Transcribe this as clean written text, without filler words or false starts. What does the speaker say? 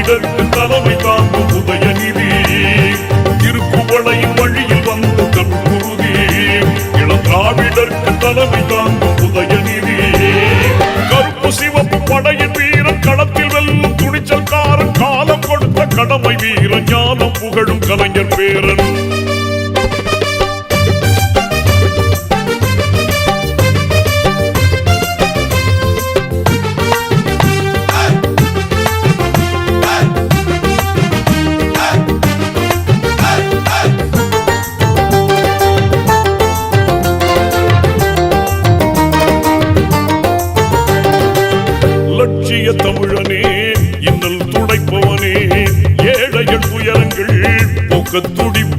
திராவிடருக்கு தலைமை தாங்கும் உதயநிதி திருக்குவளையின் வழியில் வந்து கற்புறுதி இளம் திராவிடருக்கு தலைமை தாங்கும் உதயநிதி கருப்பு சிவப்பு படையின் வீரன் களத்தில் வெல்லும் துணிச்சல்காரன் காலம் கொடுத்த கடமை வீரன் ஞானம் புகழும் கலைஞர் பேரன் லட்சிய தமிழனே இன்னல் துடைப்பவனே ஏழைகள் துயரங்கள் போக்க துடிப்பவனே